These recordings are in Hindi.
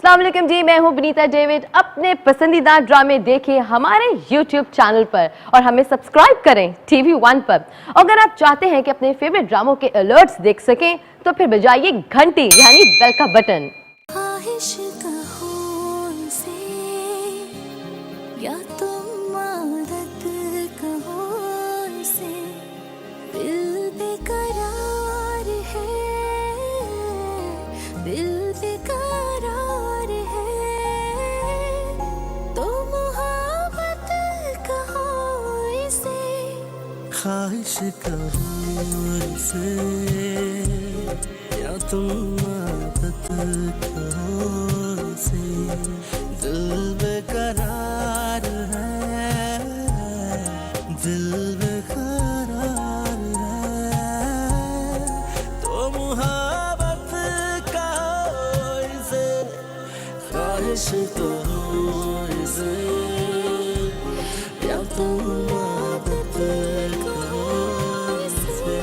अस्सलाम वालेकुम जी, मैं हूं विनीता डेविड। अपने पसंदीदा ड्रामे देखिए हमारे YouTube चैनल पर और हमें सब्सक्राइब करें TV1 पर। अगर आप चाहते हैं कि अपने फेवरेट ड्रामों के अलर्ट्स देख सकें तो फिर बजाइए घंटी यानी बेल का बटन। या तुम आदत कहो से, दिल बेकरार है, दिल बेकरार है, तो मोहब्बत कहो इसे, ख्वाहिश कहो इसे, या तुम आदत कहो इसे, दिल बेकरार है, दिल बेकरार है, तो मुहब्बत कहो इसे, ख्वाहिश कहो इसे, या तुम आदत कहो इसे।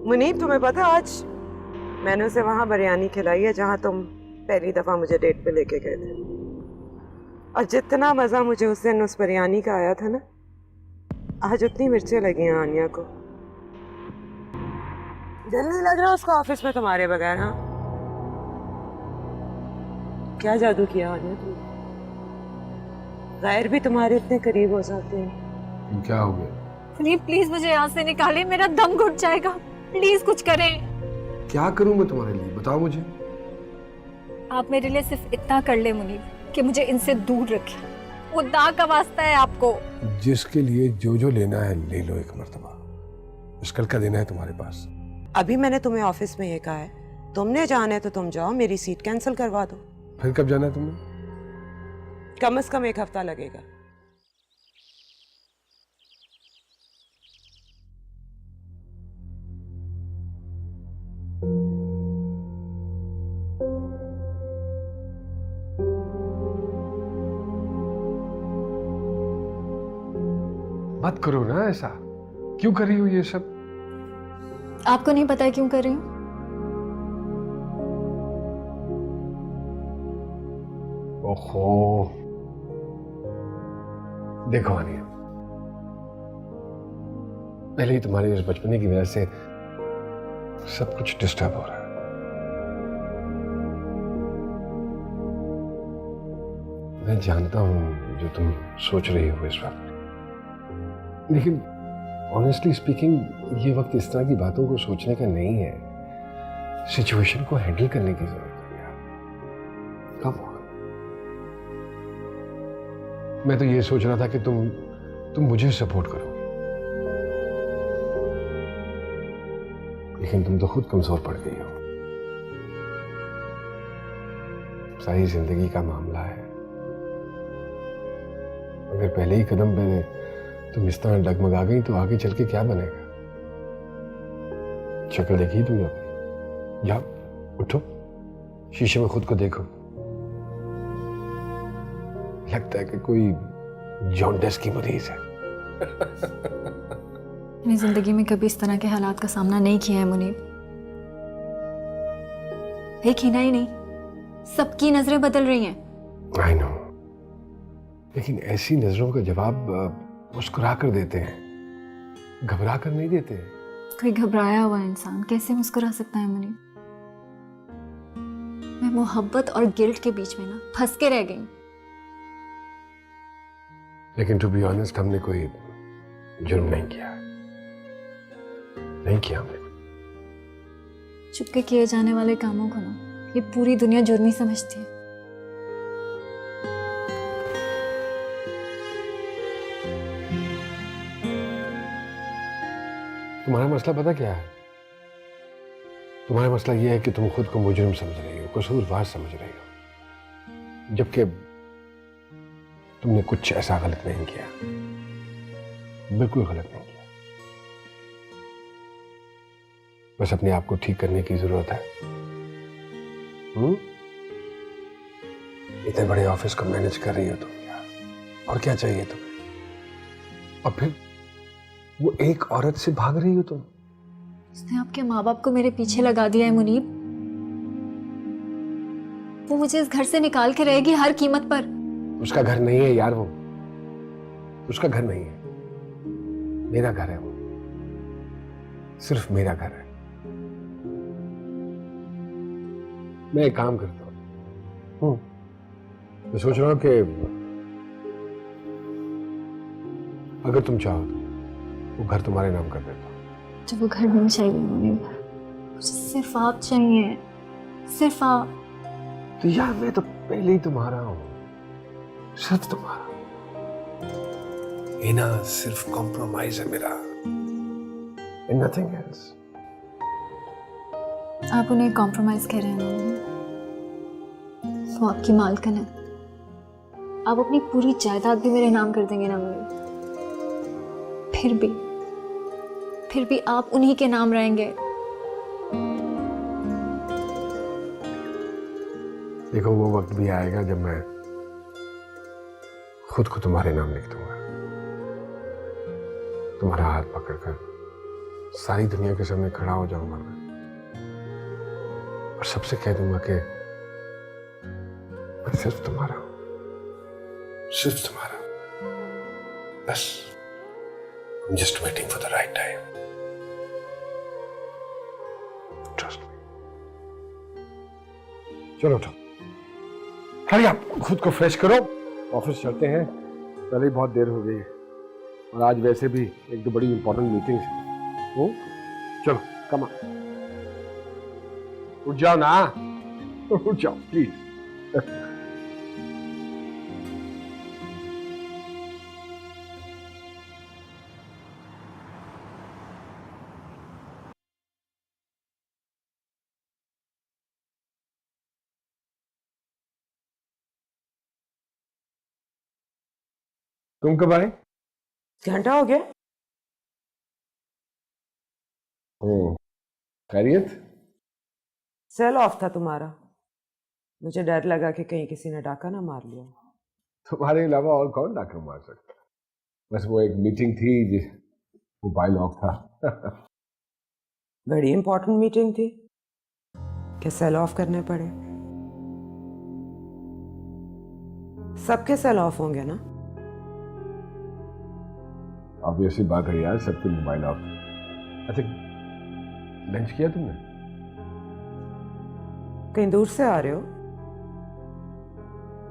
मुनीब, तुम्हें पता आज मैंने उसे वहां बिरयानी खिलाई है जहां तुम पहली दफा मुझे डेट पे लेके गए थे। और जितना मजा मुझे उस दिन उस बिरयानी का आया था ना, आज उतनी मिर्चें लगी हैं आनिया को। दिल नहीं लग रहा उसका ऑफिस में तुम्हारे बगैर? हाँ, क्या जादू किया आनिया तुमने? गैर भी तुम्हारे इतने करीब हो जाते हैं। क्या हो गया? मुनीब प्लीज मुझे यहाँ से निकालें, मेरा दम घुट जाएगा, प्लीज कुछ करें। क्या करूं मैं तुम्हारे लिए, बताओ मुझे। आप मेरे लिए सिर्फ इतना कर ले मुनीब कि मुझे इनसे दूर रखें। खुदा का वास्ता है आपको। जिसके लिए जो जो लेना है ले लो एक मर्तबा, मुश्किल का देना है तुम्हारे पास। अभी मैंने तुम्हें ऑफिस में ये कहा है, तुमने जाना है तो तुम जाओ, मेरी सीट कैंसिल करवा दो। फिर कब जाना है तुमने? कम से कम 1 हफ्ता लगेगा। मत करो ना ऐसा, क्यों कर रही हो ये सब? आपको नहीं पता है क्यों कर रही हूँ? ओहो, देखो आनिया, पहले ही तुम्हारी इस बचपने की वजह से सब कुछ डिस्टर्ब हो रहा है। मैं जानता हूं जो तुम सोच रही हो इस वक्त, लेकिन ऑनेस्टली स्पीकिंग ये वक्त इस तरह की बातों को सोचने का नहीं है। सिचुएशन को हैंडल करने की जरूरत है यार। Come on. मैं तो ये सोच रहा था कि तुम मुझे सपोर्ट करोगे, लेकिन तुम तो खुद कमजोर पड़ गई हो। सारी जिंदगी का मामला है, अगर पहले ही कदम पे तुम इस तरह डगमगा गई तो आगे चल के क्या बनेगा? शक्ल देखी तुमने अपनी? जाओ उठो, शीशे में खुद को देखो। लगता है कि कोई जॉन्डिस की मरीज है। मेरी जिंदगी में कभी इस तरह के हालात का सामना नहीं किया है मुनीब। एक ही नहीं, सबकी नजरें बदल रही हैं। आई नो, लेकिन ऐसी नजरों का जवाब मुस्कुरा कर देते हैं, घबरा कर नहीं देते। कोई घबराया हुआ इंसान कैसे मुस्कुरा सकता है मुनीब? मैं मोहब्बत और गिल्ट के बीच में ना फंस के रह गई। लेकिन टू बी ऑनेस्ट, हमने कोई जुर्म नहीं किया, नहीं किया हमने। चुपके किए जाने वाले कामों को ना ये पूरी दुनिया जुर्मी समझती है। तुम्हारा मसला पता क्या है? तुम्हारा मसला यह है कि तुम खुद को मुजरिम समझ रही हो, कसूरवार समझ रही हो, जबकि तुमने कुछ ऐसा गलत नहीं किया, बिल्कुल गलत नहीं किया। बस अपने आप को ठीक करने की जरूरत है। इतने बड़े ऑफिस को मैनेज कर रही हो तुम यार, और क्या चाहिए तुम्हें? और फिर वो एक औरत से भाग रही हो तुम, उसने आपके माँ बाप को मेरे पीछे लगा दिया है मुनीब। वो मुझे इस घर से निकाल के रहेगी हर कीमत पर। उसका घर नहीं है यार वो, उसका घर नहीं है, मेरा घर है वो, सिर्फ मेरा घर है। मैं एक काम करता हूं, मैं सोच रहा हूं कि अगर तुम चाहो तो वो घर तुम्हारे नाम कर देता हूं। मुझे वो घर नहीं चाहिए मुनीब, मुझे सिर्फ आप चाहिए, सिर्फ आप। तो यार मैं तो पहले ही तुम्हारा हूं, सिर्फ तुम्हारा। ये ना सिर्फ कॉम्प्रोमाइज है मेरा, and nothing else। आप उन्हें कॉम्प्रोमाइज कह रहे हैं मुनीब। वो आपकी मालकिन है, आप अपनी पूरी जायदाद भी मेरे नाम कर देंगे ना मुनीब। फिर भी आप उन्हीं के नाम रहेंगे। देखो वो वक्त भी आएगा जब मैं खुद को तुम्हारे नाम लिख दूंगा, तुम्हारा हाथ पकड़कर सारी दुनिया के सामने खड़ा हो जाऊंगा मैं और सबसे कह दूंगा कि मैं सिर्फ तुम्हारा हूं, सिर्फ तुम्हारा, बस। I'm just waiting for the right time. Trust me. चलो उठो, हरी आप खुद को फ्रेश करो, ऑफिस चलते हैं, पहले ही बहुत देर हो गई है और आज वैसे भी एक दो बड़ी इंपॉर्टेंट मीटिंग्स हैं। चलो कम ऑन, उठ जाओ ना, उठ जाओ प्लीज। तुम कब आए? घंटा हो गया। खैरियत? सेल ऑफ था तुम्हारा, मुझे डर लगा कि कहीं किसी ने डाका ना मार लिया। तुम्हारे अलावा और कौन डाका मार सकता? बस वो एक मीटिंग थी जिस मोबाइल ऑफ था। बड़ी इंपॉर्टेंट मीटिंग थी कि सेल ऑफ करने पड़े। सबके सेल ऑफ होंगे ना? ऑब्वियसली बात है यार, सबके मोबाइल ऑफ। अच्छा लंच किया तुमने? कहीं दूर से आ रहे हो?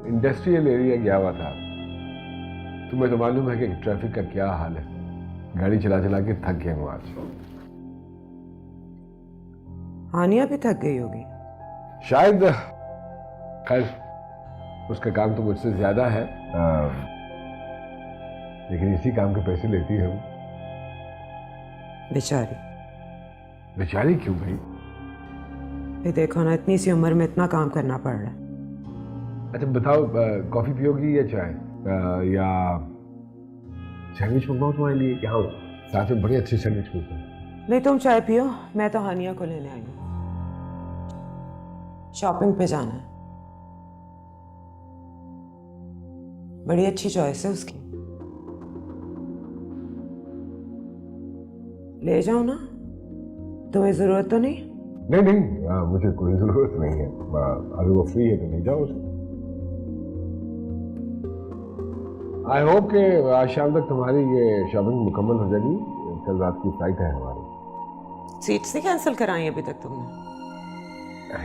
इंडस्ट्रियल एरिया गया हुआ था। तुम्हें तो मालूम है कि ट्रैफिक का क्या हाल है, गाड़ी चला चला के थक गया हूं आज। हानिया भी थक गई होगी शायद, खैर उसका काम तो मुझसे ज्यादा है, लेकिन इसी काम के पैसे लेती है वो। बेचारी। बेचारी क्यों भाई? ये देखो ना, इतनी सी उम्र में इतना काम करना पड़ रहा है। अच्छा बताओ, कॉफी पियोगी या चाय, या सैंडविच मंगवाओ तुम्हारे लिए? यहाँ साथ में बड़ी अच्छी सैंडविच मिलती है। नहीं तुम चाय पियो, मैं तो हानिया को लेने आई हूँ, शॉपिंग पे जाना है। बड़ी अच्छी चॉइस है उसकी, ले जाओ ना। तुम्हें जरूरत तो नहीं? नहीं नहीं, मुझे कोई जरूरत नहीं है, अगर वो फ्री है तो ले जाओ उसे। आई होप कि आज शाम तक तुम्हारी ये शॉपिंग मुकम्मल हो जाएगी, कल रात की फ्लाइट है हमारी। सीट्स नहीं कैंसिल कराई अभी तक तुमने?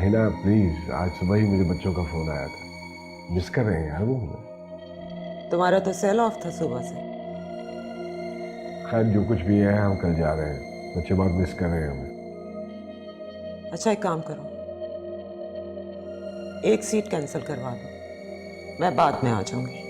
हिना प्लीज, आज सुबह ही मुझे बच्चों का फोन आया था, मिस कर रहे हैं यार वो हमें। तुम्हारा तो सेल ऑफ था सुबह से। खैर जो कुछ भी है, हम कल जा रहे हैं, बच्चे बहुत मिस कर रहे हैं हमें। अच्छा एक काम करो, एक सीट कैंसिल करवा दो, मैं बाद में आ जाऊंगी।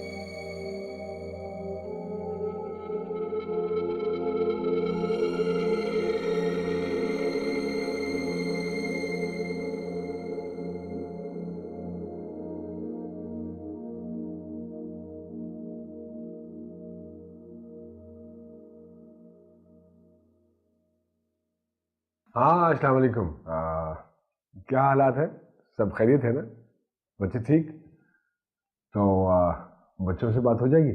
हाँ अस्सलाम वालेकुम, क्या हालात है? सब खैरियत है ना? बच्चे ठीक? तो बच्चों से बात हो जाएगी?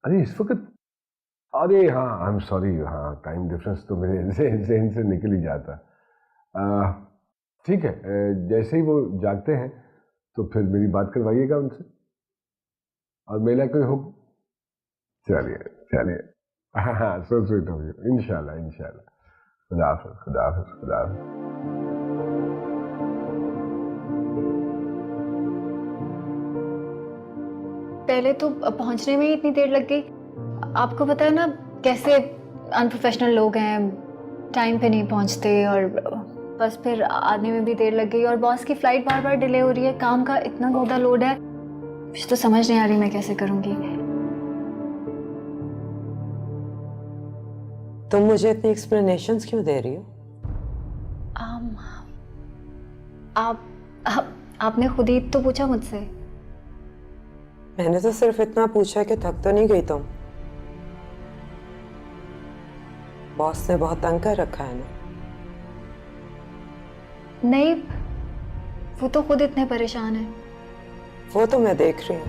अरे इस वक्त अरे हाँ, आई एम सॉरी, हाँ टाइम डिफरेंस तो मेरे ज़हन से निकल ही जाता। ठीक है, जैसे ही वो जागते हैं तो फिर मेरी बात करवाइएगा उनसे, और मेरा कोई हो। चलिए चलिए, हाँ हाँ, सो स्वीट हो गई, इंशाल्लाह इंशाल्लाह। खुदा हाफिज़, खुदा हाफिज़, खुदा हाफिज़। पहले तो पहुंचने में ही इतनी देर लग गई। आपको पता है ना कैसे अनप्रोफेशनल लोग हैं, टाइम पे नहीं पहुंचते, और बस फिर आने में भी देर लग गई, और बॉस की फ्लाइट बार बार डिले हो रही है, काम का इतना ज़्यादा लोड है, मुझे तो समझ नहीं आ रही मैं कैसे करूंगी। तुम मुझे इतनी एक्सप्लेनेशंस क्यों दे रही हो? आम, आपने खुद ही तो पूछा मुझसे। मैंने तो सिर्फ इतना पूछा कि थक तो नहीं गई तुम? बॉस ने बहुत तंग कर रखा है ना? नहीं, वो तो खुद इतने परेशान है। वो तो मैं देख रही हूँ,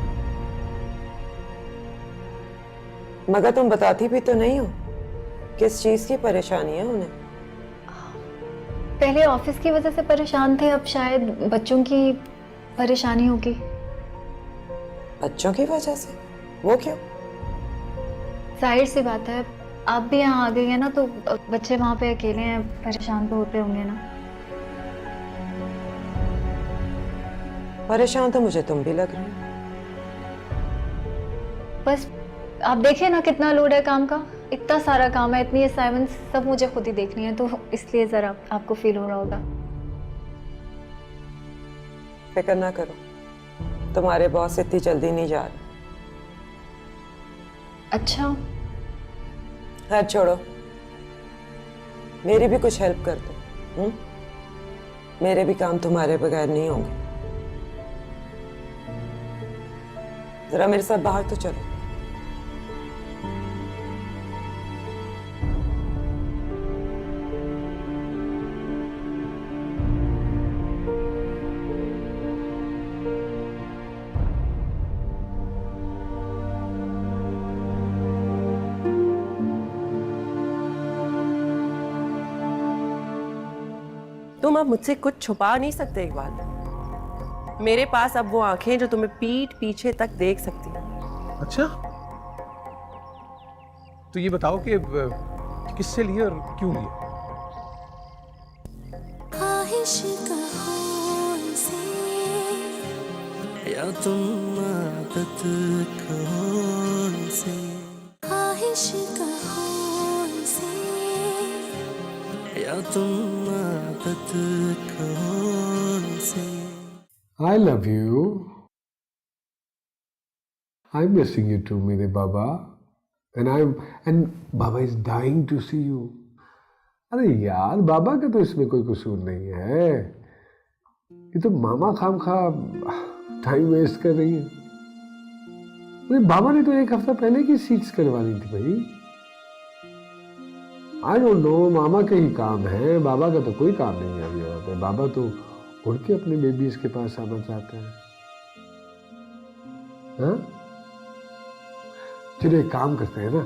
मगर तुम बताती भी तो नहीं हो किस चीज की परेशानी है उन्हें। पहले ऑफिस की वजह से परेशान थे, अब शायद बच्चों की परेशानी होगी। बच्चों की वजह से? वो क्यों? जाहिर सी बात है, आप भी यहाँ आ गई है ना, तो बच्चे वहाँ पे अकेले हैं, परेशान तो होते होंगे ना। परेशान तो मुझे तुम भी लग रही हो। बस आप देखिए ना कितना लोड है काम का, इतना सारा काम है, इतनी असाइनमेंट्स, सब मुझे खुद ही देखनी है, तो इसलिए जरा आपको फील हो रहा होगा। फिक्र ना करो, तुम्हारे बॉस इतनी जल्दी नहीं जा रहे। अच्छा, खैर छोड़ो, मेरी भी कुछ हेल्प कर दो। मेरे भी काम तुम्हारे बगैर नहीं होंगे। जरा मेरे साथ बाहर तो चलो। तुम अब मुझसे कुछ छुपा नहीं सकते इकबाल। मेरे पास अब वो आंखें जो तुम्हें पीठ पीछे तक देख सकती हैं। अच्छा, तो ये बताओ कि किससे लिए और क्यों लिए? ख्वाहिश कहो इसे या तुम आदत कहो इसे, ख्वाहिश कहो इसे या तुम आदत कहो इसे। I love you. I'm missing you too, मेरे बाबा. And Baba is dying to see you. अरे यार, बाबा का तो इसमें कोई कसूर नहीं है. ये तो मामा खामखा टाइम वेस्ट कर रही है. अरे बाबा ने तो एक हफ्ता पहले की सीट्स करवानी थी भाई. I don't know, मामा के ही काम है, बाबा का तो कोई काम नहीं है अभी यहाँ पे. बाबा तो उड़ के अपने बेबीज के पास आना चाहते हैं. हाँ? चलो एक काम करते हैं ना,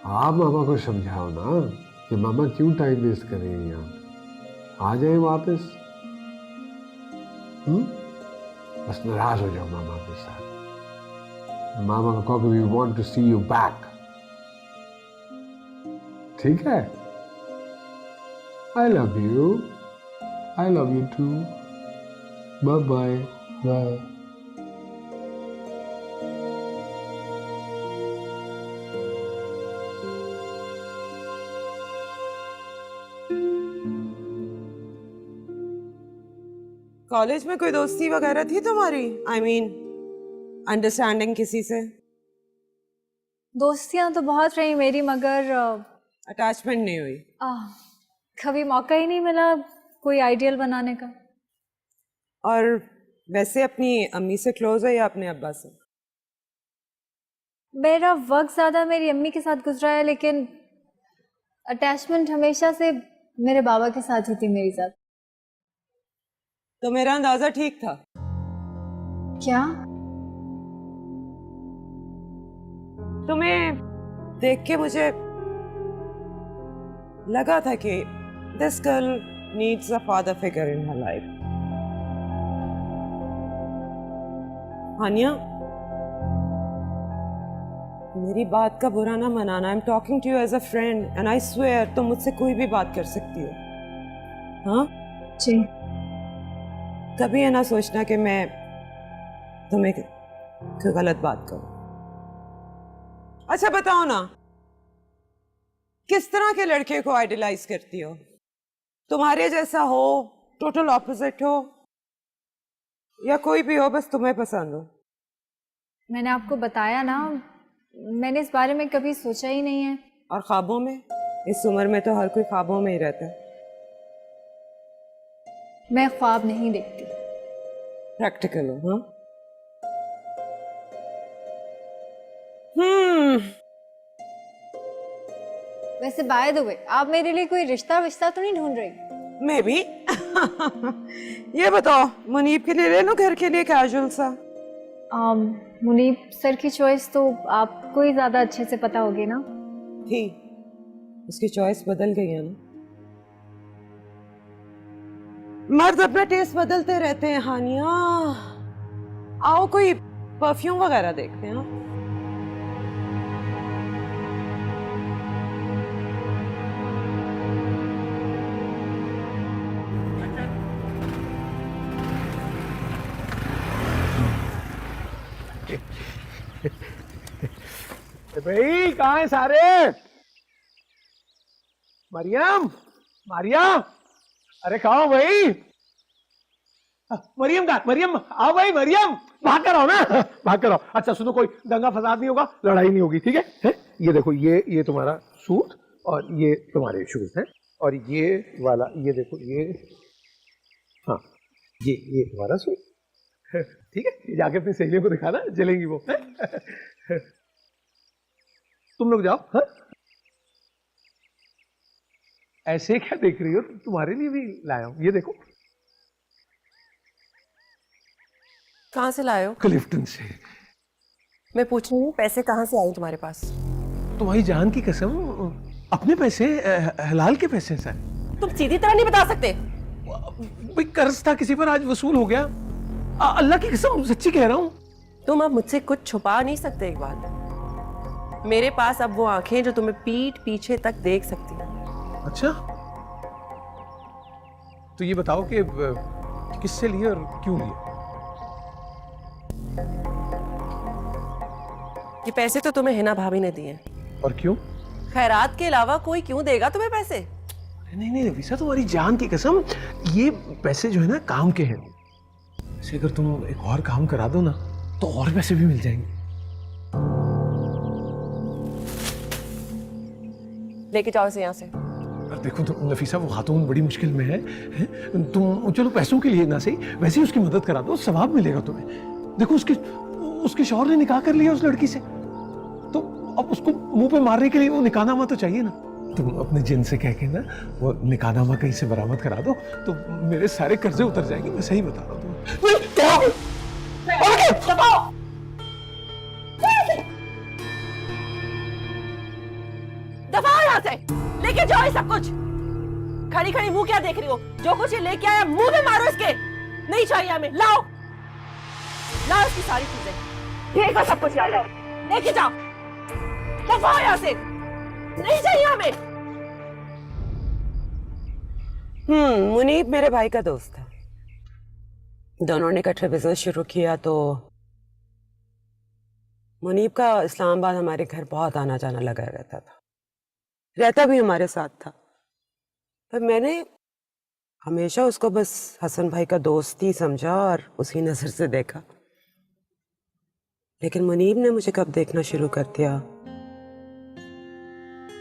आप मामा को समझाओ ना कि मामा क्यों टाइम वेस्ट कर रही है यहाँ. आ जाए वापस. बस नाराज हो जाओ मामा के साथ. मामा को कहो कि we want to see you back. ठीक है? I love you. I love you too. Bye bye. Bye. College में कोई दोस्ती वगैरह थी तुम्हारी? I mean, अंडरस्टैंडिंग किसी से? दोस्तियां तो बहुत रही मेरी, मगर अटैचमेंट नहीं हुई? कभी मौका ही नहीं मिला कोई आइडियल बनाने का। और वैसे अपनी अम्मी से क्लोज है या अपने अब्बा से? मेरा वक्त ज्यादा मेरी अम्मी के साथ गुजरा है, लेकिन अटैचमेंट हमेशा से मेरे बाबा के साथ ही थी मेरे साथ। तो मेरा अंदाजा ठीक था? क्या? तुम्हें देख के मुझे लगा था कि this girl needs a father figure in her life. Haniya, मेरी बात का बुरा ना मनाना। I am talking to you as a friend and I swear तुम मुझसे कोई भी बात कर सकती हो। हाँ जी। कभी ये ना सोचना कि मैं तुम्हें कोई गलत बात करूं। अच्छा बताओ ना, किस तरह के लड़के को आइडलाइज करती हो? तुम्हारे जैसा हो, टोटल ऑपोजिट हो, या कोई भी हो बस तुम्हें पसंद हो? मैंने आपको बताया ना, मैंने इस बारे में कभी सोचा ही नहीं है। और ख्वाबों में? इस उम्र में तो हर कोई ख्वाबों में ही रहता है। मैं ख्वाब नहीं देखती। प्रैक्टिकल हो? हाँ। वैसे बाय द वे, आप मेरे लिए कोई रिश्ता विश्ता तो नहीं ढूंढ रही? मैं भी ये बताओ, मुनीब के लिए ले लो घर के लिए कैजुअल सा। मुनीब सर की चॉइस तो आपको ही ज्यादा अच्छे से पता होगी ना। थी, उसकी चॉइस बदल गई है ना। मर्द अपना टेस्ट बदलते रहते हैं हानिया। आओ कोई परफ्यूम वगैरह देखते हैं। भाई कहाँ है सारे? मरियम, मारिया, अरे कहाँ हो भाई? मरियम कहाँ? मरियम आओ भाई, मरियम भाग कर आओ ना, भाग कर आओ। अच्छा सुनो, कोई दंगा फसाद नहीं होगा, लड़ाई नहीं होगी, ठीक है? ये देखो, ये तुम्हारा सूट और ये तुम्हारे शूज हैं, और ये वाला ये देखो, ये हाँ ये तुम्हारा सूट, ठीक है? ये जाके अपनी सहेलियों को दिखाना, जलेंगी वो। तुम लोग जाओ। हाँ? ऐसे क्या देख रही हो? तुम्हारे लिए भी लाया हूं, ये देखो। कहाँ से लाए हो? क्लिफ्टन से। मैं पूछ रही हूँ पैसे कहाँ से आए तुम्हारे पास? तुम्हारी जान की कसम, अपने पैसे, हलाल के पैसे सर। तुम सीधी तरह नहीं बता सकते। भाई कर्ज था किसी पर, आज वसूल हो गया। अल्लाह की कसम सच्ची कह रहा हूँ। तुम अब मुझसे कुछ छुपा नहीं सकते। एक बात, मेरे पास अब वो आंखें जो तुम्हें पीठ पीछे तक देख सकती हैं। अच्छा, तो ये बताओ कि किससे लिए और क्यों लिए? ये पैसे तो तुम्हें हिना भाभी ने दिए। और क्यों? खैरात के अलावा कोई क्यों देगा तुम्हें पैसे? नहीं नहीं रवीसा, तुम्हारी जान की कसम, ये पैसे जो है ना काम के हैं। ऐसे अगर तुम एक और काम करा दो ना तो और पैसे भी मिल जाएंगे। लेके जाओ इसे यहाँ से। देखो तो नफीसा, वो खातून बड़ी मुश्किल में है? तुम चलो पैसों के लिए ना सही, वैसे ही उसकी मदद करा दो, सवाब मिलेगा तुम्हें। देखो उसके शौहर ने निकाह कर लिया उस लड़की से, तो अब उसको मुंह पे मारने के लिए वो निकाहनामा तो चाहिए ना। तुम अपने जिन से कह के ना वो निकाहनामा कहीं से बरामद करा दो तो मेरे सारे कर्जे उतर जाएंगे। मैं सही बता रहा हूँ। दफा यहाँ से, लेके जाओ ये सब कुछ। खड़ी खड़ी मुंह क्या देख रही हो? जो कुछ ये लेके आया मुंह में मारो इसके। नहीं चाहिए हमें। लाओ लाओ इसकी सारी चीजें। ये सब कुछ लेके जाओ। दफा यहाँ से, नहीं चाहिए हमें। मुनीब मेरे भाई का दोस्त था। दोनों ने इकट्ठे बिजनेस शुरू किया तो मुनीब का इस्लामाबाद हमारे घर बहुत आना जाना लगा रहता था, रहता भी हमारे साथ था। पर मैंने हमेशा उसको बस हसन भाई का दोस्त ही समझा और उसी नजर से देखा। लेकिन मुनीब ने मुझे कब देखना शुरू कर दिया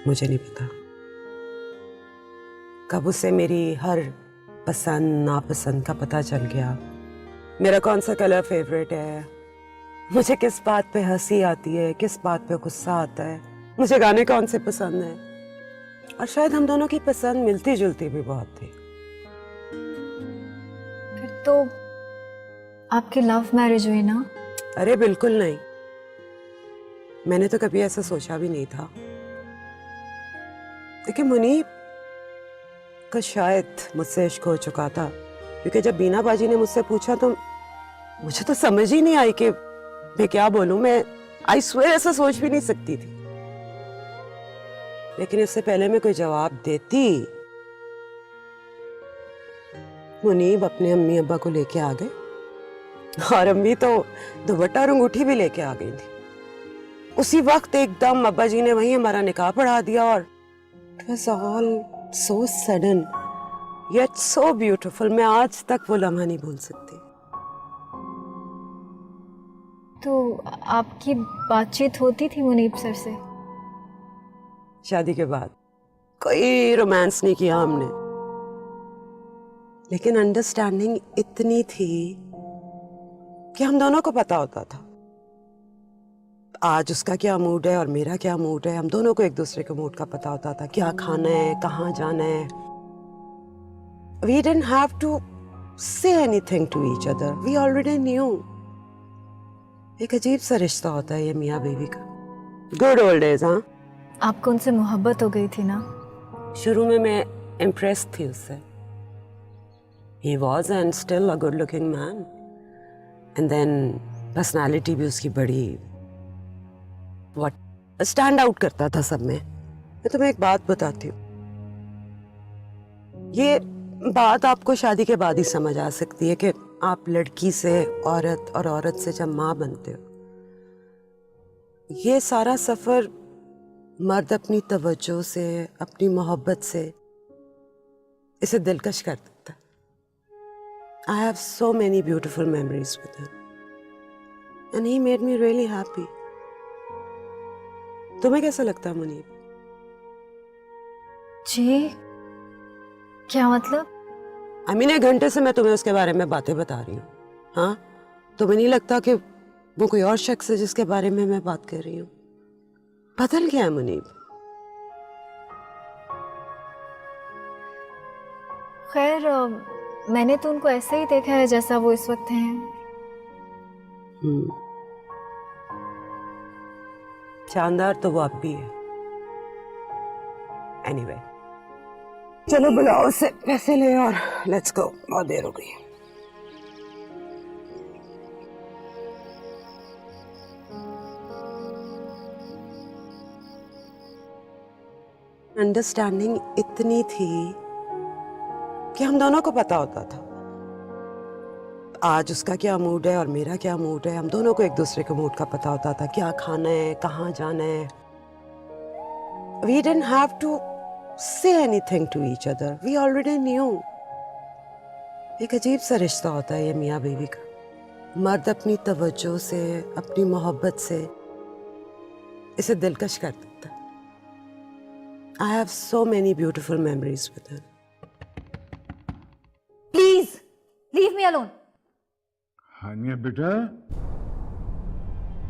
मुझे नहीं पता। कब उसे मेरी हर पसंद नापसंद का पता चल गया, मेरा कौन सा कलर फेवरेट है, मुझे किस बात पे हंसी आती है, किस बात पे गुस्सा आता है, मुझे गाने कौन से पसंद हैं। और शायद हम दोनों की पसंद मिलती जुलती भी बहुत थी। फिर तो आपकी लव मैरिज हुई ना? अरे बिल्कुल नहीं, मैंने तो कभी ऐसा सोचा भी नहीं था। देखिए मुनीब का शायद मुझसे इश्क हो चुका था, क्योंकि जब बीना बाजी ने मुझसे पूछा तो मुझे तो समझ ही नहीं आई कि मैं क्या बोलूं। मैं आई स्वेयर ऐसा सोच भी नहीं सकती थी, लेकिन इससे पहले मैं कोई जवाब देती, मुनीब अपने अम्मी अब्बा को लेके आ गए, और अम्मी तो दुपट्टा और अंगूठी भी लेके आ गई थी। उसी वक्त एकदम अब्बा जी ने वहीं हमारा निकाह पढ़ा दिया, और it was all so sudden yet so beautiful. मैं आज तक वो लम्हा नहीं भूल सकती। तो आपकी बातचीत होती थी मुनीब सर से? शादी के बाद कोई रोमांस नहीं किया हमने, लेकिन अंडरस्टैंडिंग इतनी थी कि हम दोनों को पता होता था आज उसका क्या मूड है और मेरा क्या मूड है। हम दोनों को एक दूसरे के मूड का पता होता था, क्या खाना है, कहाँ जाना है। We didn't have to say anything to each other. We already knew. एक अजीब सा रिश्ता होता है ये मियाँ बीवी का। Good old days. हाँ, आपको उनसे मोहब्बत हो गई थी ना? शुरू में मैं इम्प्रेस थी उससे। He was and still a good looking man. And then personality भी उसकी बड़ी स्टैंड आउट करता था सब में। मैं तुम्हें एक बात बताती हूँ, ये बात आपको शादी के बाद ही समझ आ सकती है कि आप लड़की से औरत और औरत से जब माँ बनते हो, ये सारा सफर मर्द अपनी तवज्जो से, अपनी मोहब्बत से इसे दिलकश कर देता है। I have so many beautiful memories with him and he made me really happy. तुम्हें कैसा लगता है मुनीब? जी, क्या मतलब? एक घंटे से मैं तुम्हें उसके बारे में बातें बता रही हूँ। हाँ, तुम्हें नहीं लगता कि वो कोई और शख्स है जिसके बारे में मैं बात कर रही हूँ? बदल गया है मुनीब। खैर, मैंने तो उनको ऐसे ही देखा है जैसा वो इस वक्त हैं। शानदार तो वो अब भी है। एनीवे, चलो बुलाओ उसे, पैसे ले और लेट्स गो, बहुत देर हो गई है। अंडरस्टैंडिंग इतनी थी कि हम दोनों को पता होता था आज उसका क्या मूड है और मेरा क्या मूड है। हम दोनों को एक दूसरे के मूड का पता होता था, क्या खाना है, कहाँ जाना है। We didn't have to say anything to each other. We already knew. एक अजीब सा रिश्ता होता है ये मियाँ बीवी का। मर्द अपनी तवज्जो से, अपनी मोहब्बत से इसे दिलकश कर देता है। I have so many beautiful memories with him. Please leave me alone. Haniya बेटा,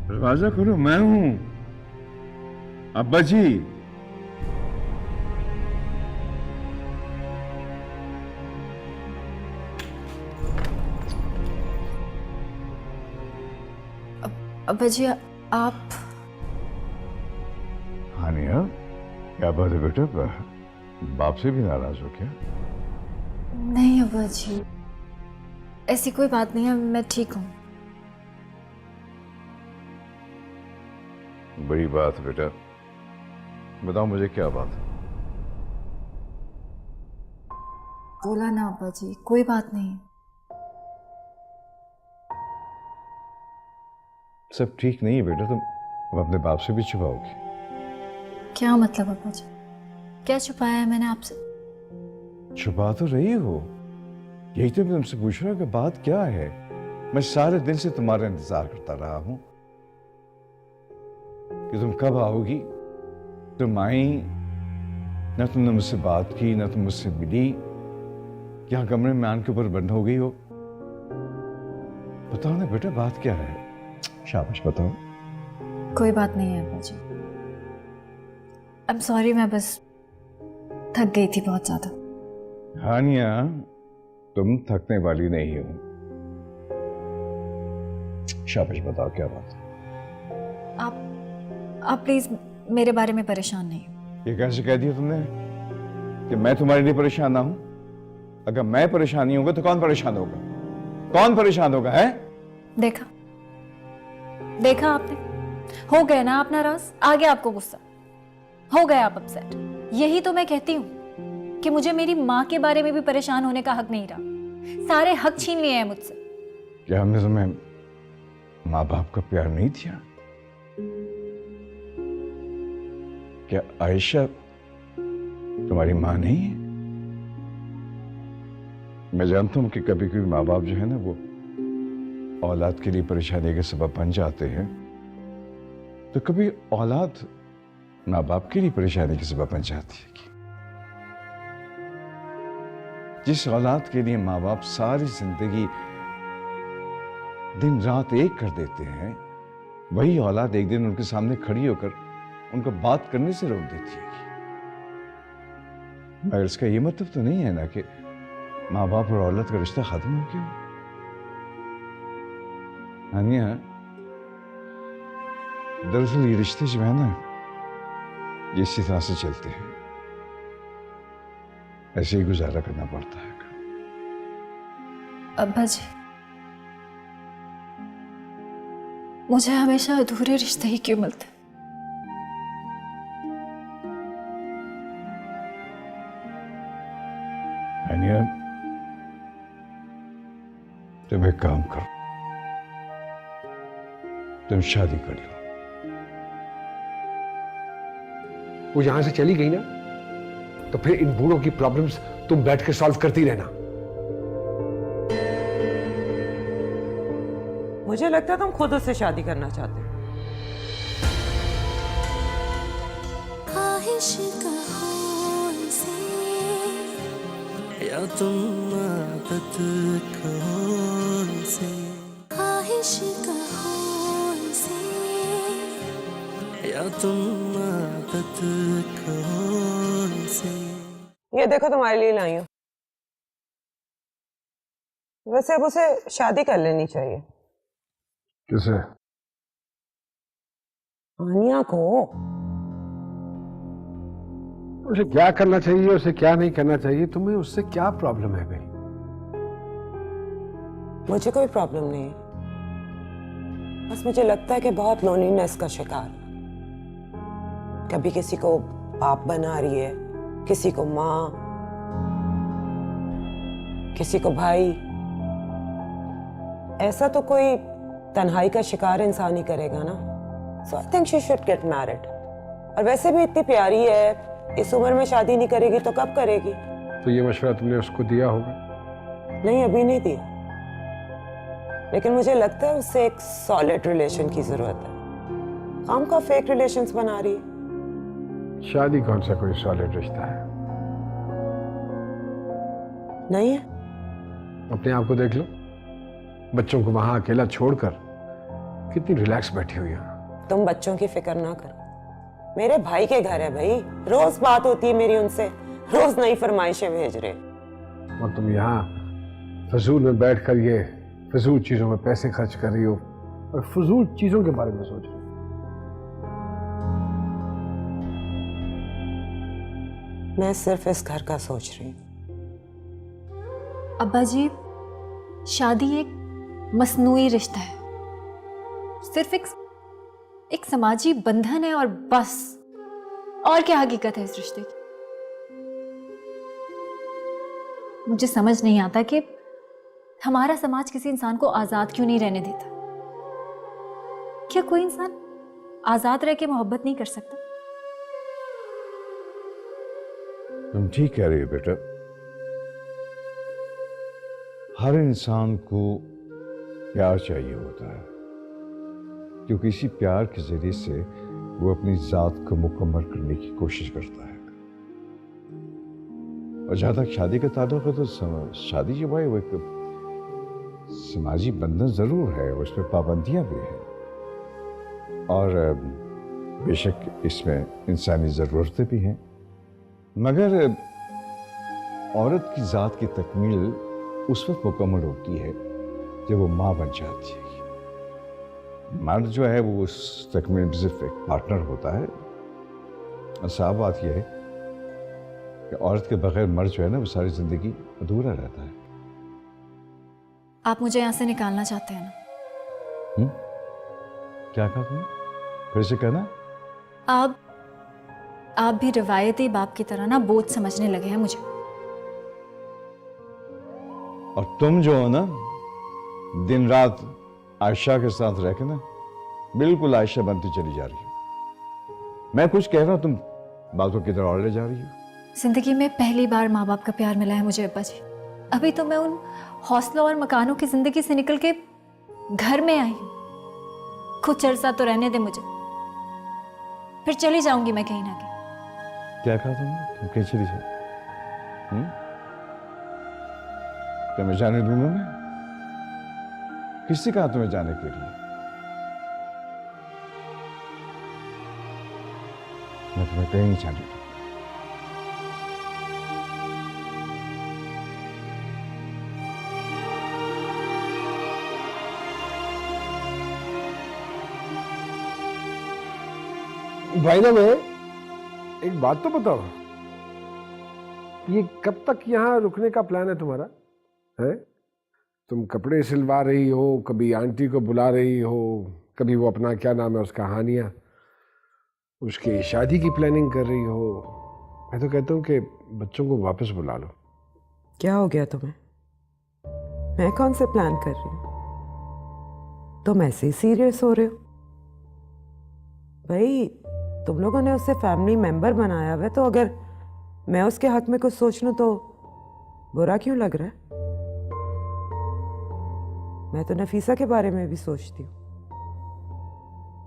दरवाजा खोलो, मैं हूं अब्बा जी। अब्बा जी, आप? हानिया, क्या बात है बेटा, बाप से भी नाराज हो क्या? नहीं अब्बा जी, ऐसी कोई बात नहीं है, मैं ठीक हूँ। बड़ी बात है बेटा, बताओ मुझे क्या बात है? बोला ना अब्बा जी, कोई बात नहीं। सब ठीक नहीं है बेटा, तुम अब अपने बाप से भी छुपाओगी? क्या मतलब अब्बा जी? क्या छुपाया है मैंने आपसे? छुपा तो रही हो, यही तो मैं तुमसे पूछ रहा हूँ कि बात क्या है। मैं सारे दिन से तुम्हारा इंतजार करता रहा हूं कि तुम कब आओगी। तुम आई ना, तुमने मुझसे बात की ना, तुम मुझसे मिली। यहाँ कमरे में आन के ऊपर बंद हो गई हो। बताओ ना बेटा, बात क्या है? शाबाश बताओ। कोई बात नहीं है अब्बा जी, आई एम सॉरी, मैं बस थक गई थी बहुत ज्यादा। हानिया, तुम थकने वाली नहीं हो। शाबाश बताओ क्या बात है? आप प्लीज मेरे बारे में परेशान नहीं हो। ये कैसे कह दिया तुमने? कि मैं तुम्हारे लिए परेशान ना हूं? अगर मैं परेशान नहीं होगा तो कौन परेशान होगा? कौन परेशान होगा है? देखा देखा आपने, हो गया ना आप नाराज, आ गया आपको गुस्सा, हो गया आप अपसेट। यही तो मैं कहती हूँ कि मुझे मेरी माँ के बारे में भी परेशान होने का हक नहीं रहा। सारे हक छीन लिए हैं मुझसे। क्या हमने तुम्हें माँ बाप का प्यार नहीं दिया? क्या आयशा तुम्हारी माँ नहीं है? मैं जानता हूं कि कभी कभी माँ बाप जो है ना वो औलाद के लिए परेशानी के सबब बन जाते हैं, तो कभी औलाद माँ बाप के लिए परेशानी के सबब बन जाती है। जिस औलाद के लिए माँ बाप सारी जिंदगी दिन रात एक कर देते हैं, वही औलाद एक दिन उनके सामने खड़ी होकर उनको बात करने से रोक देती है। मगर इसका ये मतलब तो नहीं है ना कि माँ बाप और औलाद का रिश्ता खत्म हो गया। हानिया, दरअसल ये रिश्ते जो है ना, ये इसी तरह से चलते हैं, ऐसे ही गुजारा करना पड़ता है। अब्बा जी, मुझे हमेशा अधूरे रिश्ते ही क्यों मिलते? हानिया, तुम एक काम करो, तुम शादी कर लो। वो यहां से चली गई ना, तो फिर इन बूढ़ों की प्रॉब्लम्स तुम बैठ कर सॉल्व करती रहना। मुझे लगता है तुम खुद उससे शादी करना चाहते हो। ख्वाहिश कहो इसे या तुम आदत कहो इसे, ख्वाहिश कहो इसे या तुम आदत कहो इसे। ये देखो तुम्हारे लिए लाई हूं। वैसे अब उसे शादी कर लेनी चाहिए। किसे? आनिया को। उसे क्या करना चाहिए, उसे क्या नहीं करना चाहिए, तुम्हें उससे क्या प्रॉब्लम है भाई? मुझे कोई प्रॉब्लम नहीं है, बस मुझे लगता है कि बहुत लोनलीनेस का शिकार। कभी किसी को बाप बना रही है, किसी को माँ, किसी को भाई। ऐसा तो कोई तन्हाई का शिकार इंसान ही करेगा ना। So I think she should get married. और वैसे भी इतनी प्यारी है, इस उम्र में शादी नहीं करेगी तो कब करेगी? तो ये मशवरा तुमने उसको दिया होगा? नहीं, अभी नहीं दिया, लेकिन मुझे लगता है उससे एक सॉलिड रिलेशन की जरूरत है। काम का फेक रिलेशंस बना रही है। शादी कौन सा कोई सॉलिड रिश्ता है? नहीं है। अपने आप को देख लो, बच्चों को वहां अकेला छोड़कर कितनी रिलैक्स बैठी हुई है। तुम बच्चों की फिक्र ना करो, मेरे भाई के घर है भाई, रोज बात होती है मेरी उनसे, रोज नई फरमाइशें भेज रहे। और तुम यहाँ फजूल में बैठकर ये फजूल चीजों में पैसे खर्च कर रही हो और फजूल चीजों के बारे में सोच रही हो। मैं सिर्फ इस घर का सोच रही हूँ। अब्बा जी, शादी एक मसनूई रिश्ता है, सिर्फ एक समाजी बंधन है और बस। और क्या हकीकत है इस रिश्ते की? मुझे समझ नहीं आता कि हमारा समाज किसी इंसान को आजाद क्यों नहीं रहने देता। क्या कोई इंसान आजाद रह के मोहब्बत नहीं कर सकता? तुम ठीक कह रही हो बेटा। हर इंसान को प्यार चाहिए होता है, क्योंकि इसी प्यार के जरिए से वो अपनी जात को मुकम्मल करने की कोशिश करता है। और जहां तक शादी का ताल्लुक है, तो शादी जो है वो एक समाजी बंधन जरूर है, उस पर पाबंदियां भी हैं और बेशक इसमें इंसानी ज़रूरतें भी हैं, मगर औरत की ज़ात की तकमील उस वक्त मुकम्मल होती है जब वो माँ बन जाती है। मर्द जो है वो उस तकमील में सिर्फ एक पार्टनर होता है। और साफ बात यह है कि औरत के बगैर मर्द जो है ना वो सारी जिंदगी अधूरा रहता है। आप मुझे यहाँ से निकालना चाहते हैं ना? क्या कहा तुमने? फिर से कहना। आप भी रवायती बाप की तरह ना बोझ समझने लगे हैं मुझे। और तुम जो हो ना, दिन रात आयशा के साथ रह के ना बिल्कुल आयशा बनती चली जा रही हो। मैं कुछ कह रहा हूं, तुम बातों की तरह और ले जा रही हो। जिंदगी में पहली बार माँ बाप का प्यार मिला है मुझे अब्बा जी। अभी तो मैं उन हौसलों और मकानों की जिंदगी से निकल के घर में आई हूँ। कुछ अरसा तो रहने दे मुझे, फिर चली जाऊंगी मैं कहीं ना कहीं। क्या कहा तुमने? तुम कहीं चली जाओ? क्या मैं जाने दूंगा? मैं किससे कहा तुम्हें जाने के लिए? मैं तुम्हें कहीं नहीं जाने दूंगा। भाई ना, मैं एक बात तो बताओ, ये कब तक यहाँ रुकने का प्लान है तुम्हारा? है तुम कपड़े सिलवा रही हो, कभी आंटी को बुला रही हो, कभी वो अपना क्या नाम है उसका, हानिया, उसकी शादी की प्लानिंग कर रही हो। मैं तो कहता हूँ कि बच्चों को वापस बुला लो। क्या हो गया तुम्हें? मैं कौन से प्लान कर रही हूँ? तुम ऐसे ही सीरियस हो रहे हो भाई। तुम लोगों ने उसे फैमिली मेंबर बनाया हुआ है, तो अगर मैं उसके हक में कुछ सोच लूं तो बुरा क्यों लग रहा है? मैं तो नफीसा के बारे में भी सोचती हूँ।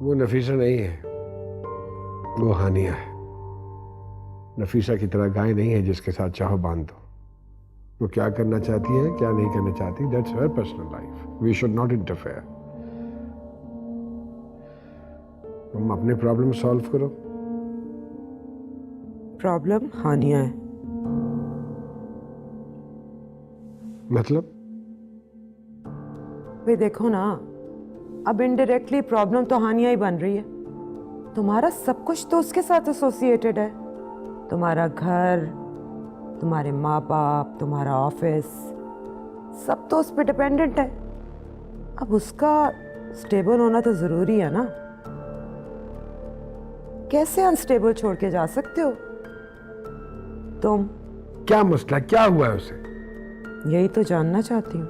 वो नफीसा नहीं है, वो हानिया है। नफीसा की तरह गाय नहीं है जिसके साथ चाहो बांध दो। वो क्या करना चाहती है, क्या नहीं करना चाहती, that's her personal life. We should not interfere. तुम अपने प्रॉब्लम सॉल्व करो। प्रॉब्लम हानिया है। मतलब? भाई देखो ना, अब इनडायरेक्टली प्रॉब्लम तो हानिया ही बन रही है। तुम्हारा सब कुछ तो उसके साथ एसोसिएटेड है। तुम्हारा घर, तुम्हारे माँ बाप, तुम्हारा ऑफिस, सब तो उस पर डिपेंडेंट है। अब उसका स्टेबल होना तो जरूरी है ना। कैसे अनस्टेबल छोड़ के जा सकते हो तुम? क्या मसला, क्या हुआ है उसे? यही तो जानना चाहती हूँ,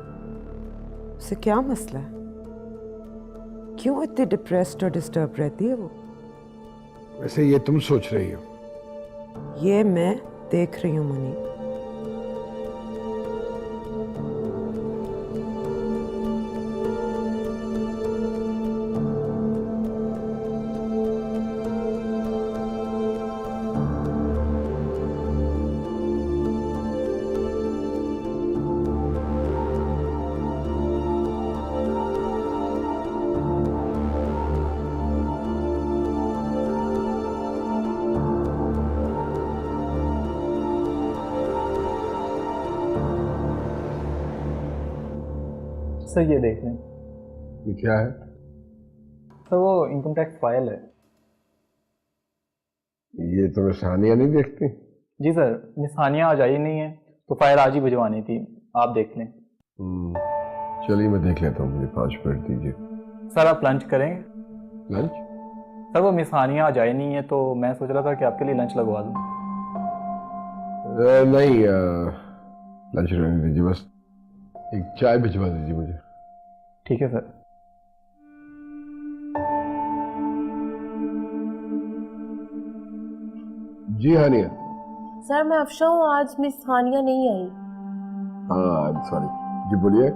उसे क्या मसला है? क्यों इतनी डिप्रेस्ड और डिस्टर्ब रहती है वो? वैसे ये तुम सोच रही हो, ये मैं देख रही हूँ मुनीब। सर ये देख लें। ये क्या है? सर वो इनकम टैक्स फाइल है। ये तुम्हें सानिया नहीं देखती? जी सर, मिस हानिया आज आई नहीं है तो फाइल आज ही भिजवानी थी, आप देख लें। चलिए मैं देख लेता हूँ, मुझे 5 मिनट दीजिए। सर आप लंच करेंगे? लंच? सर वो मिस हानिया आज आई नहीं है तो मैं सोच रहा था कि आपके लिए लंच लगवा दूँ। नहीं, लंच रहने दीजिए, बस एक चाय भिजवा दीजिए मुझे। ठीक है सर। जी हानिया। सर मैं अफशा हूँ, आज मिस हानिया नहीं आई। हाँ सॉरी जी, बोलिए।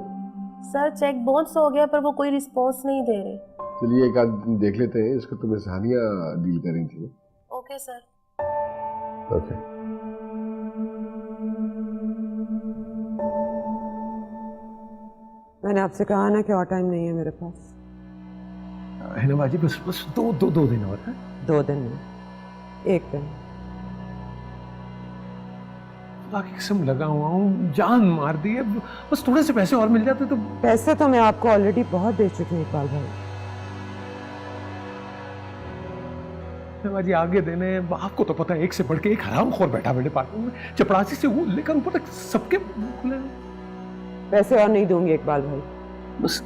सर चेक बाउंस हो गया पर वो कोई रिस्पॉन्स नहीं दे रहे। चलिए एक आध दिन देख लेते हैं, इसको तो मिस हानिया डील करी थी। Okay sir. ओके। मैंने आपसे कहा ना कि और टाइम नहीं है मेरे पास। हिना बाजी बस बस दो दिन और है। 2 दिन में, 1 दिन। बाकी कसम लगा हुआ हूँ, जान मार दी है, बस थोड़े से पैसे और मिल जाते तो। पैसे तो मैं आपको ऑलरेडी बहुत दे चुकी हूँ इकबाल भाई। फातेमा जी आगे देने। आपको तो पता है एक से बढ़ के एक हरामखोर बैठा मेरे डिपार्टमेंट में, चपरासी से वो लेकर ऊपर तक सबके खुले। पैसे और नहीं दूंगी इकबाल भाई। बस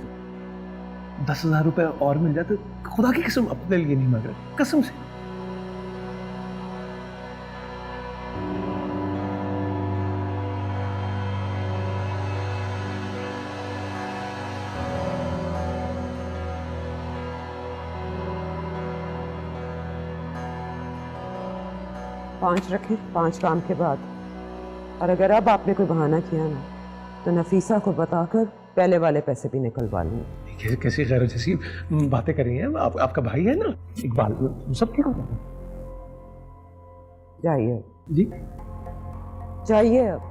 10,000 रुपए और मिल जाते, खुदा की कसम अपने लिए नहीं मांग रहे, कसम से। पाँच रखें 5 काम के बाद। और अगर अब आपने कोई बहाना किया ना तो नफीसा को बताकर पहले वाले पैसे भी निकलवा लूंगी। कैसी गैर जैसी बातें कर रही हैं? आपका भाई है ना इकबाल, सब ठीक होगा। जाइए जी जाइए अब।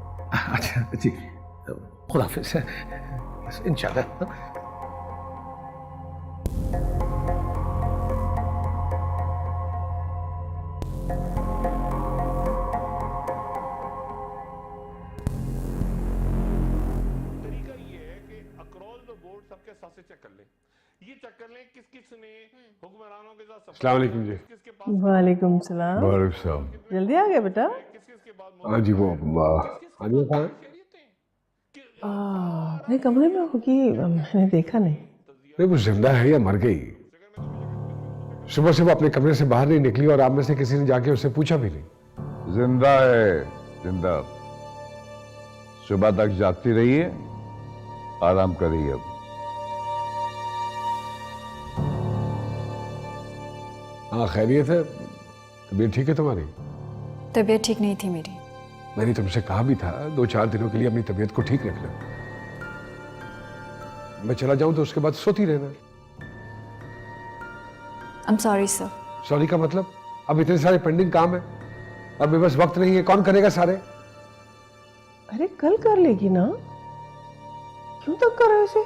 अच्छा जी, खुदा हाफिज़ इंशाल्लाह। अस्सलाम वालेकुम जी। वालेकुम सलाम। वालेकुम सलाम। जल्दी आ गए बेटा। हाँ जी, वो आनिया कहाँ है? अपने कमरे में होगी, मैंने देखा नहीं। नहीं, वो जिंदा है या मर गई? सुबह से वो अपने कमरे से बाहर नहीं निकली और आप में से किसी ने जाके उससे पूछा भी नहीं। जिंदा है, जिंदा। सुबह तक जागती रहिए, आराम करिए। अब हाँ, खैरियत है? तबीयत ठीक है तुम्हारी? तबीयत ठीक नहीं थी मेरी। मैंने तुमसे कहा भी था 2-4 दिनों के लिए अपनी तबीयत को ठीक रखना। मैं चला जाऊं तो उसके बाद सोती रहना। I'm sorry sir। सॉरी का मतलब? अब इतने सारे पेंडिंग काम है और मेरे पास वक्त नहीं है, कौन करेगा सारे? अरे कल कर लेगी ना, क्यों तक कर रहे हो इसे?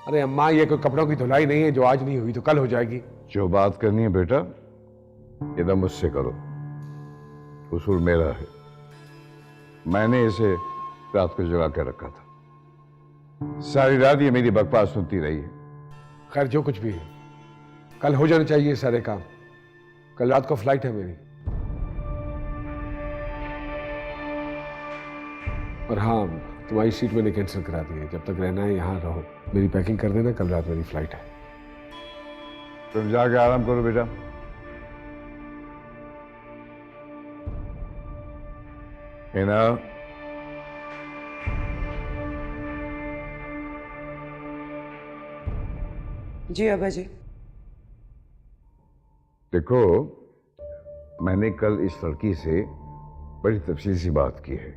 अरे अम्मा, ये कोई कपड़ों की धुलाई नहीं है जो आज नहीं हुई तो कल हो जाएगी। जो बात करनी है बेटा, इधर मुझसे करो। उसूल मेरा है, मैंने इसे रात को जगा के रखा था। सारी रात ये मेरी बकवास सुनती रही है। खैर, जो कुछ भी है, कल हो जाने चाहिए सारे काम। कल रात को फ्लाइट है मेरी। और हाँ, तुम्हारी सीट मैंने कैंसिल करा दी है। जब तक रहना है यहाँ रहो। मेरी पैकिंग कर देना, कल रात मेरी फ्लाइट है। तुम जाके आराम करो बेटा। हिना, जी अब्बा जी। देखो, मैंने कल इस लड़की से बड़ी तफसील से बात की है।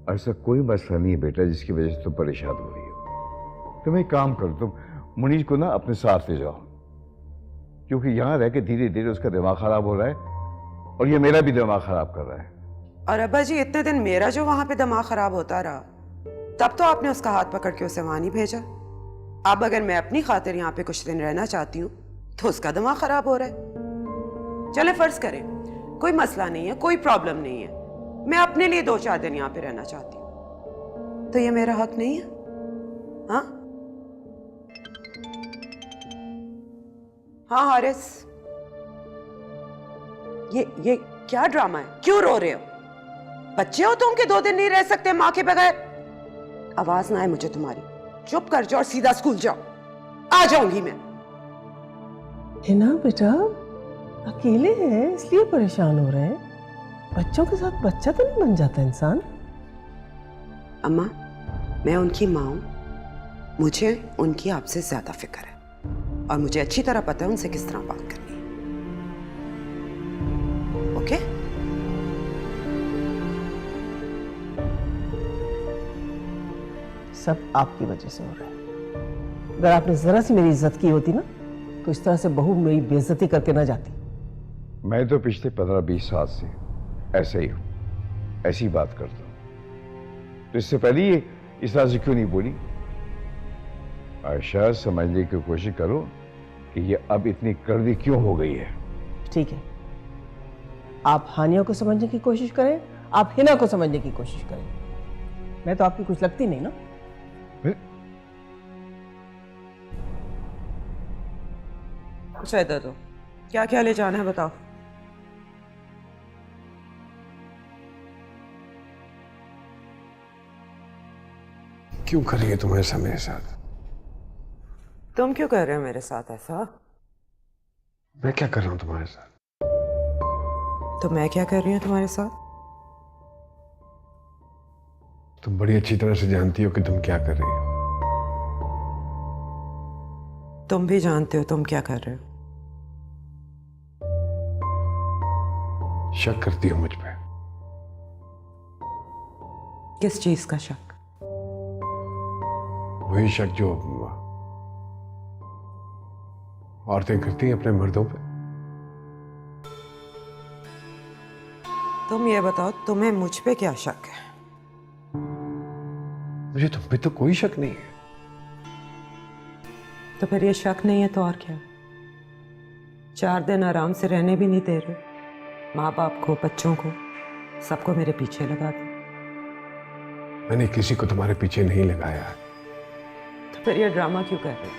ऐसा कोई मसला नहीं है बेटा जिसकी वजह से तुम परेशान हो रही हो। तुम एक काम करो, तुम मुनीश को ना अपने साथ ले जाओ, क्योंकि यहाँ रह के धीरे धीरे उसका दिमाग खराब हो रहा है और ये मेरा भी दिमाग खराब कर रहा है। और अब्बा जी, इतने दिन मेरा जो वहां पे दिमाग खराब होता रहा, तब तो आपने उसका हाथ पकड़ के उसे वहां नहीं भेजा। अब अगर मैं अपनी खातिर यहाँ पे कुछ दिन रहना चाहती हूँ तो उसका दिमाग खराब हो रहा है। चले फर्ज करें कोई मसला नहीं है, कोई प्रॉब्लम नहीं है, मैं अपने लिए 2-4 दिन यहाँ पे रहना चाहती हूँ, तो ये मेरा हक नहीं है? हाँ हाँ हारिस, ये क्या ड्रामा है? क्यों रो रहे हो? बच्चे हो तुम के 2 दिन नहीं रह सकते माँ के बगैर? आवाज ना आए मुझे तुम्हारी। चुप कर जाओ और सीधा स्कूल जाओ। आ जाऊंगी मैं। हिना बेटा, अकेले हैं इसलिए परेशान हो रहे हैं। बच्चों के साथ बच्चा तो नहीं बन जाता इंसान। अम्मा, मैं उनकी माँ हूं, मुझे उनकी आपसे ज्यादा फिक्र है और मुझे अच्छी तरह पता है उनसे किस तरह बात करनी है। ओके? सब आपकी वजह से हो रहा है। अगर आपने जरा सी मेरी इज्जत की होती ना, तो इस तरह से बहू मेरी बेइज्जती करके ना जाती। मैं तो पिछले 15-20 साल से ऐसे ही हूं, ऐसी बात करता हूं। तो इससे पहले ये इस तरह से क्यों नहीं बोली? आयशा, समझने की कोशिश करो कि ये अब इतनी कड़वी क्यों हो गई है। ठीक है, आप हानिया को समझने की कोशिश करें, आप हिना को समझने की कोशिश करें। मैं तो आपकी कुछ लगती नहीं ना। कुछ दे दो। क्या क्या ले जाना है बताओ। क्यों कर रही है तुम ऐसा मेरे साथ? तुम क्यों कर रहे हो मेरे साथ ऐसा? मैं क्या कर रहा हूं तुम्हारे साथ? तो मैं क्या कर रही हूँ तुम्हारे साथ? तुम बड़ी अच्छी तरह से जानती हो कि तुम क्या कर रही हो। तुम भी जानते हो तुम क्या कर रहे हो। शक करती हो मुझ पे? किस चीज का शक? वही शक जो औरतें करती हैं अपने मर्दों पे। तुम ये बताओ तुम्हें मुझ पे क्या शक है? मुझे तुम पे तो कोई शक नहीं है। तो फिर ये शक नहीं है तो और क्या? 4 दिन आराम से रहने भी नहीं दे रहे, माँ बाप को, बच्चों को, सबको मेरे पीछे लगा दे। मैंने किसी को तुम्हारे पीछे नहीं लगाया है। तो फिर ये ड्रामा क्यों कर रहे हो?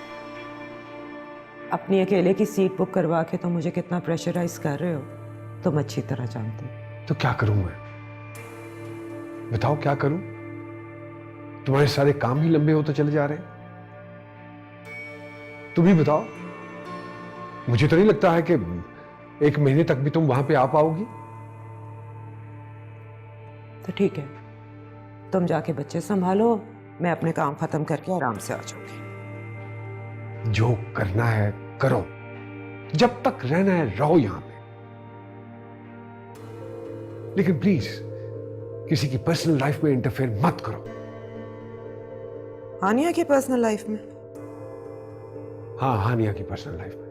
अपनी अकेले की सीट बुक करवा के तो मुझे कितना प्रेशराइज कर रहे हो तुम अच्छी तरह जानते हो। तो क्या करूं मैं? बताओ क्या करूं? तुम्हारे सारे काम ही लंबे होते चले जा रहे हैं। तुम ही बताओ। मुझे तो नहीं लगता है कि 1 महीने तक भी तुम वहां पे आ पाओगी। तो ठीक है, तुम जाके बच्चे संभालो, मैं अपने काम खत्म करके आराम से आ जाऊंगी। जो करना है करो, जब तक रहना है रहो यहां पे, लेकिन प्लीज किसी की पर्सनल लाइफ में इंटरफेयर मत करो। हानिया की पर्सनल लाइफ में? हाँ, हानिया की पर्सनल लाइफ में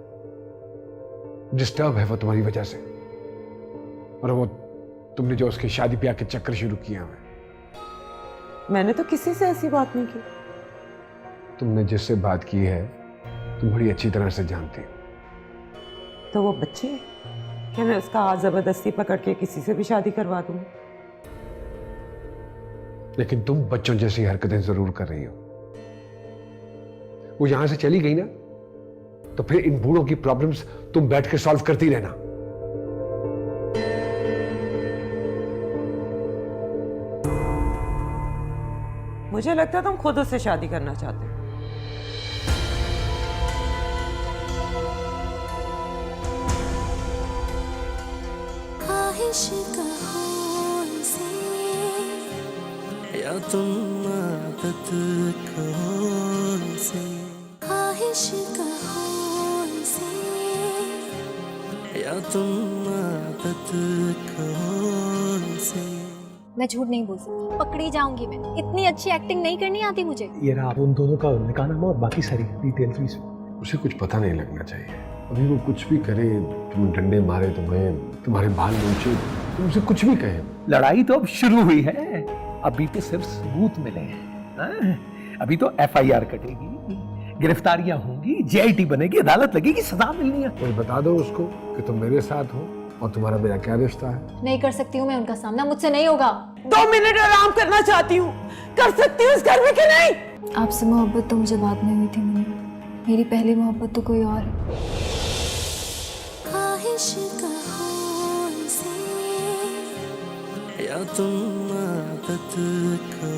डिस्टर्ब है वो तुम्हारी वजह से। और वो तुमने जो उसके शादी ब्याह के चक्कर शुरू किया है। मैंने तो किसी से ऐसी बात नहीं की। तुमने जिससे बात की है तुम बड़ी अच्छी तरह से जानती हो। तो वो बच्चे क्या मैं उसका हाथ जबरदस्ती पकड़ के किसी से भी शादी करवा दूं? लेकिन तुम बच्चों जैसी हरकतें जरूर कर रही हो। वो यहां से चली गई ना, तो फिर इन बूढ़ों की प्रॉब्लम्स तुम बैठ के सॉल्व करती रहना। मुझे लगता है तुम खुद उससे शादी करना चाहते हो। ख्वाहिश कहो इसे या तुम आदत कहो इसे, ख्वाहिश कहो इसे या तुम आदत कहो इसे। मैं झूठ नहीं बोल सकती, पकड़ी जाऊंगी मैं। इतनी अच्छी एक्टिंग नहीं करनी आती मुझे। ये रहा उन दोनों का निकाहनामा और बाकी सारी डिटेल्स भी। उसे कुछ पता नहीं लगना चाहिए। अभी वो कुछ भी करे, तुम डंडे मारे तुम्हें, तुम्हारे बाल नोचे, तुमसे कुछ भी कहे। लड़ाई तो अब शुरू हुई है, अभी तो सिर्फ सबूत मिले हैं। हाँ? अभी तो FIR कटेगी, गिरफ्तारियां होंगी, JIT बनेगी, अदालत लगेगी, सजा मिलनी है। और बता दो उसको कि तुम मेरे साथ हो और तुम्हारा मेरा क्या रिश्ता है। नहीं कर सकती हूँ मैं उनका सामना, मुझसे नहीं होगा। 2 मिनट आराम करना चाहती हूँ, कर सकती हूँ इस घर में कि नहीं? आपसे मोहब्बत तो मुझे बाद में हुई थी मुनीर, मेरी पहली मोहब्बत तो कोई और है। ख्वाहिश कहो इसे या तुम आदत कहो